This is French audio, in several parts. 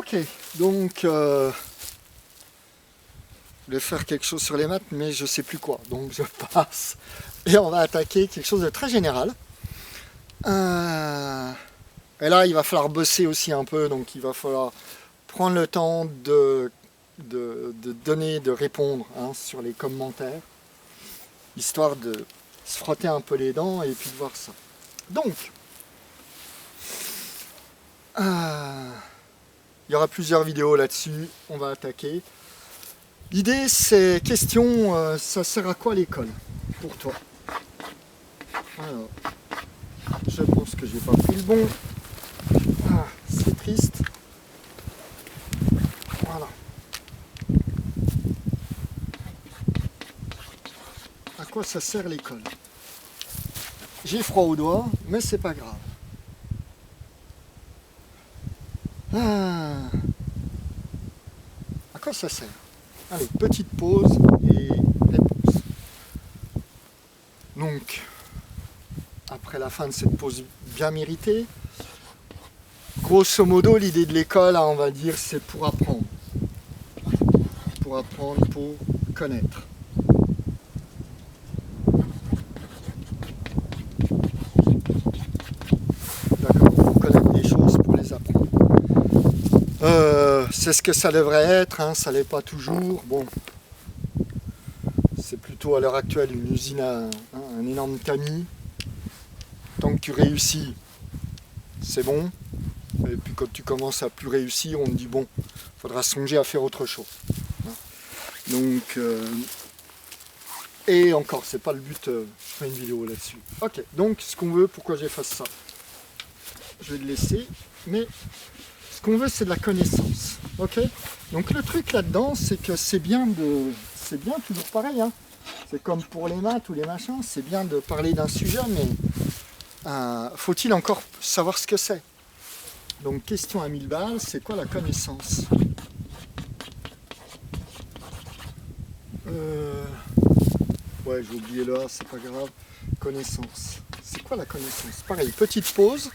Ok, donc je vais faire quelque chose sur les maths, mais je sais plus quoi. Donc je passe et on va attaquer quelque chose de très général. Et là, il va falloir bosser aussi un peu, donc il va falloir prendre le temps de donner, de répondre sur les commentaires, histoire de se frotter un peu les dents et puis de voir ça. Donc, il y aura plusieurs vidéos là-dessus, on va attaquer. L'idée, c'est question, ça sert à quoi l'école pour toi? Alors, je pense que j'ai pas pris le bon. C'est triste. Voilà. À quoi ça sert l'école? J'ai froid aux doigts, mais c'est pas grave. À quoi ça sert? Allez, petite pause et réponse. Donc, après la fin de cette pause bien méritée, grosso modo, l'idée de l'école, on va dire, c'est pour apprendre. Pour apprendre, pour connaître. D'accord, pour connaître des choses, pour les apprendre. C'est ce que ça devrait être, ça l'est pas toujours. Bon, c'est plutôt à l'heure actuelle une usine à un énorme tamis. Tant que tu réussis, c'est bon. Et puis quand tu commences à plus réussir, on te dit bon, faudra songer à faire autre chose. Donc, et encore, c'est pas le but, je ferai une vidéo là-dessus. Ok, donc ce qu'on veut, pourquoi j'efface ça? Je vais le laisser, mais ce qu'on veut, c'est de la connaissance. Ok, donc le truc là-dedans, c'est que c'est bien toujours pareil. C'est comme pour les maths ou les machins, c'est bien de parler d'un sujet, mais faut-il encore savoir ce que c'est? Donc question à 1000 balles, c'est quoi la connaissance? Ouais, j'ai oublié là, c'est pas grave. Connaissance. C'est quoi la connaissance? Pareil, petite pause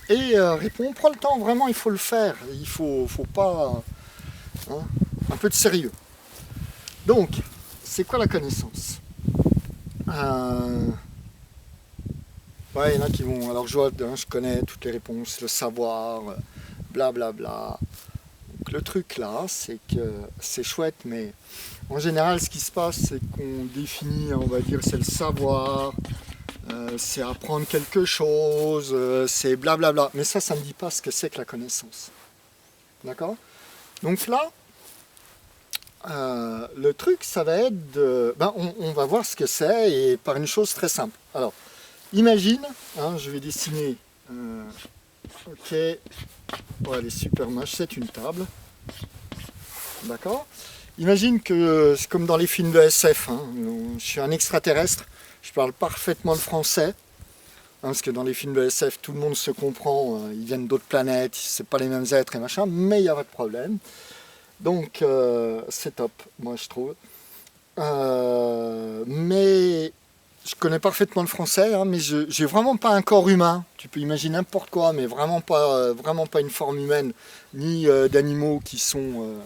et réponds. Prends le temps, vraiment, il faut le faire. Il faut pas... un peu de sérieux. Donc, c'est quoi la connaissance? Ouais, il y en a qui vont... Alors, je connais toutes les réponses, le savoir, blablabla. Bla bla. Donc, le truc là, c'est que c'est chouette, mais en général, ce qui se passe, c'est qu'on définit, on va dire, c'est le savoir, c'est apprendre quelque chose, c'est blablabla. Mais ça ne me dit pas ce que c'est que la connaissance. D'accord? Donc là, le truc, ça va être de... on va voir ce que c'est et par une chose très simple. Alors, imagine, je vais dessiner... ok, oh, elle est super moche, c'est une table. D'accord? Imagine que c'est comme dans les films de SF, je suis un extraterrestre, je parle parfaitement le français, parce que dans les films de SF, tout le monde se comprend, ils viennent d'autres planètes, c'est pas les mêmes êtres et machin, mais il n'y a pas de problème. Donc c'est top, moi je trouve. Mais je connais parfaitement le français, mais j'ai vraiment pas un corps humain. Tu peux imaginer n'importe quoi, mais vraiment pas une forme humaine, ni d'animaux qui sont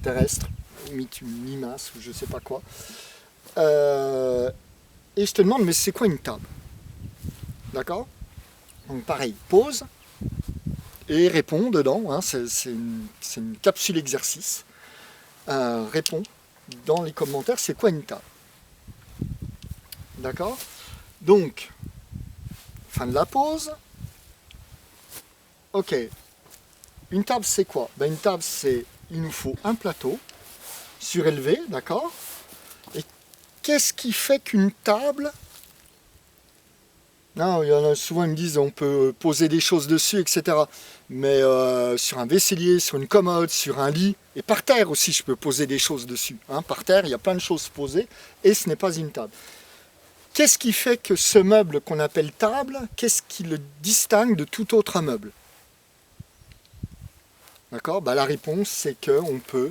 terrestres, limite une limace ou je sais pas quoi. Et je te demande, mais c'est quoi une table? D'accord? Donc pareil, pause et réponds dedans. C'est une capsule exercice. Réponds dans les commentaires, c'est quoi une table? D'accord? Donc, fin de la pause. Ok. Une table, c'est quoi? Une table, c'est, il nous faut un plateau surélevé, d'accord? Et qu'est-ce qui fait qu'une table... Non, il y en a souvent, ils me disent on peut poser des choses dessus, etc. Mais sur un vaisselier, sur une commode, sur un lit, et par terre aussi, je peux poser des choses dessus. Par terre, il y a plein de choses posées, et ce n'est pas une table. Qu'est-ce qui fait que ce meuble qu'on appelle table, qu'est-ce qui le distingue de tout autre meuble? D'accord? La réponse, c'est qu'on peut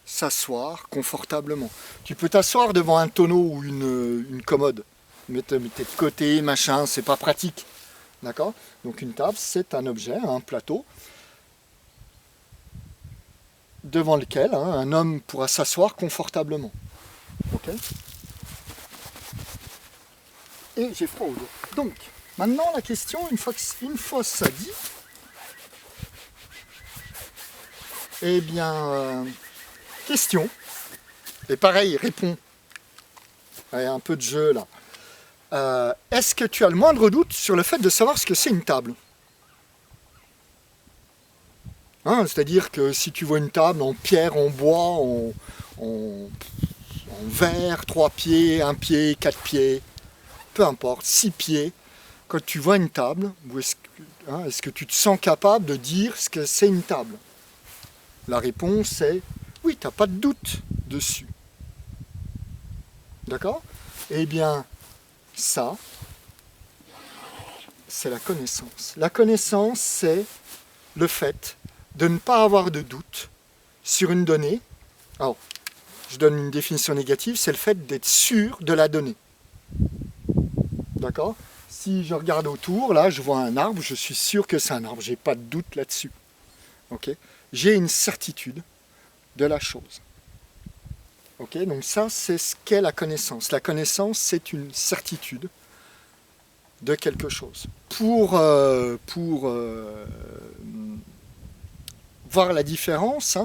s'asseoir confortablement. Tu peux t'asseoir devant un tonneau ou une commode, mais t'es de côté, machin, c'est pas pratique. D'accord? Donc une table, c'est un objet, un plateau, devant lequel un homme pourra s'asseoir confortablement. Ok ? Et j'ai froid aux doigts. Donc, maintenant la question, une fois ça dit, eh bien, question, et pareil, réponds. Allez, un peu de jeu là. Est-ce que tu as le moindre doute sur le fait de savoir ce que c'est une table ? C'est-à-dire que si tu vois une table en pierre, en bois, en verre, 3 pieds, 1 pied, 4 pieds, peu importe, 6 pieds, quand tu vois une table, est-ce que tu te sens capable de dire ce que c'est une table ? La réponse est oui, tu n'as pas de doute dessus. D'accord ? Eh bien, ça, c'est la connaissance. La connaissance, c'est le fait de ne pas avoir de doute sur une donnée. Alors, je donne une définition négative, c'est le fait d'être sûr de la donnée. D'accord ? Si je regarde autour, là, je vois un arbre, je suis sûr que c'est un arbre, je n'ai pas de doute là-dessus. Okay ? J'ai une certitude de la chose. Okay ? Donc ça, c'est ce qu'est la connaissance. La connaissance, c'est une certitude de quelque chose. Pour voir la différence,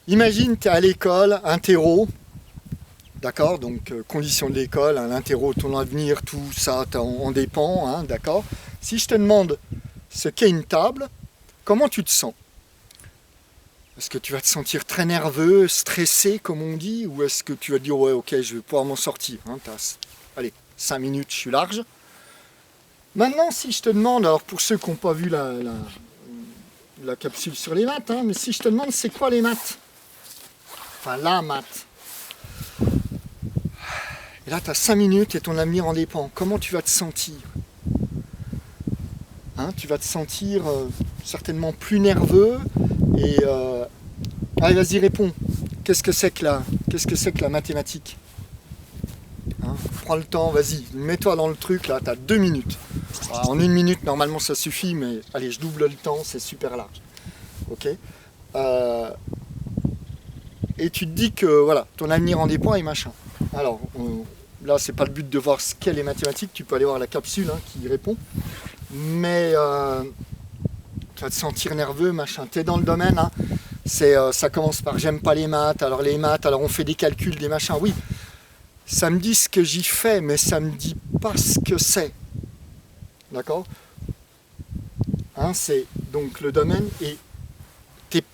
imagine tu es à l'école, interro, d'accord, donc conditions de l'école, l'interro, ton avenir, tout ça en dépend, d'accord. Si je te demande ce qu'est une table, comment tu te sens ? Est-ce que tu vas te sentir très nerveux, stressé comme on dit, ou est-ce que tu vas te dire ouais ok je vais pouvoir m'en sortir, allez, 5 minutes, je suis large. Maintenant si je te demande, alors pour ceux qui n'ont pas vu la capsule sur les maths, mais si je te demande c'est quoi les maths ? Enfin la maths. Et là tu as 5 minutes et ton avenir en dépend. Comment tu vas te sentir ? Tu vas te sentir certainement plus nerveux et allez vas-y réponds. Qu'est-ce que c'est que la mathématique ? Prends le temps, vas-y, mets-toi dans le truc là, tu as 2 minutes. Alors, en 1 minute normalement ça suffit, mais allez je double le temps, c'est super large. Ok ? Et tu te dis que voilà, ton avenir en dépend et machin. Alors là c'est pas le but de voir ce qu'est les mathématiques, tu peux aller voir la capsule qui y répond. Mais tu vas te sentir nerveux, machin. Tu es dans le domaine, ça commence par j'aime pas les maths, alors on fait des calculs, des machins. Oui, ça me dit ce que j'y fais, mais ça me dit pas ce que c'est. D'accord ? C'est donc le domaine et tu es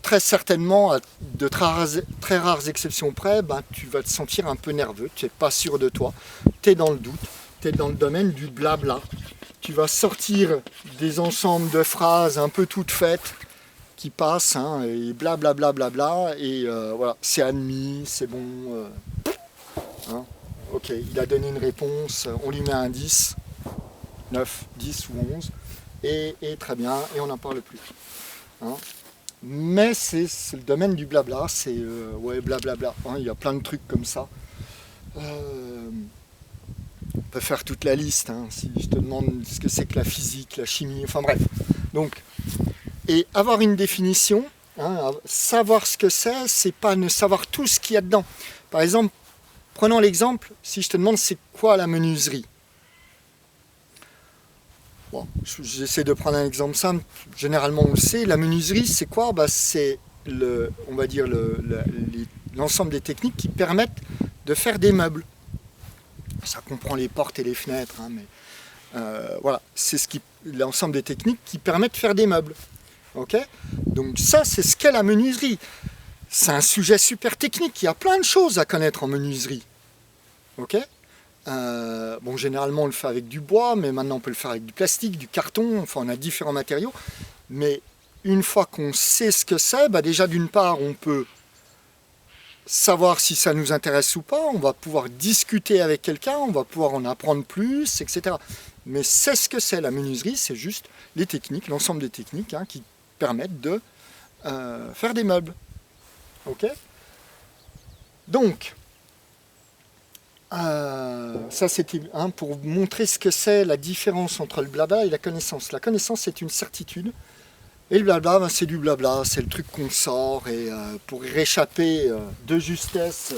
très certainement, de très rares exceptions près, tu vas te sentir un peu nerveux, tu n'es pas sûr de toi, tu es dans le doute, tu es dans le domaine du blabla. Tu vas sortir des ensembles de phrases un peu toutes faites qui passent, et blablabla, et voilà, c'est admis, c'est bon. Ok, il a donné une réponse, on lui met un 10, 9, 10 ou 11, et très bien, et on n'en parle plus. Mais c'est le domaine du blabla, c'est ouais, blablabla, il y a plein de trucs comme ça. On peut faire toute la liste, si je te demande ce que c'est que la physique, la chimie, enfin bref. Donc, et avoir une définition, savoir ce que c'est pas ne savoir tout ce qu'il y a dedans. Par exemple, prenons l'exemple, si je te demande c'est quoi la menuiserie. Bon, j'essaie de prendre un exemple simple, généralement on le sait, la menuiserie c'est quoi ? C'est on va dire l'ensemble des techniques qui permettent de faire des meubles. Ça comprend les portes et les fenêtres, mais voilà, c'est l'ensemble des techniques qui permettent de faire des meubles. Ok ? Donc ça, c'est ce qu'est la menuiserie. C'est un sujet super technique, il y a plein de choses à connaître en menuiserie. Ok ? Bon, généralement on le fait avec du bois, mais maintenant on peut le faire avec du plastique, du carton, enfin on a différents matériaux. Mais une fois qu'on sait ce que c'est, déjà d'une part on peut savoir si ça nous intéresse ou pas, on va pouvoir discuter avec quelqu'un, on va pouvoir en apprendre plus, etc. Mais c'est ce que c'est la menuiserie, c'est juste les techniques, l'ensemble des techniques qui permettent de faire des meubles. Ok ? Donc, ça c'était pour montrer ce que c'est la différence entre le blabla et la connaissance. La connaissance c'est une certitude Et le blabla, ben, c'est du blabla, c'est le truc qu'on sort et pour réchapper de justesse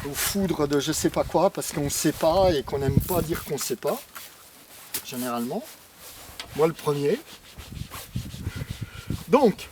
aux foudres de je sais pas quoi, parce qu'on ne sait pas et qu'on n'aime pas dire qu'on ne sait pas, généralement. Moi le premier. Donc,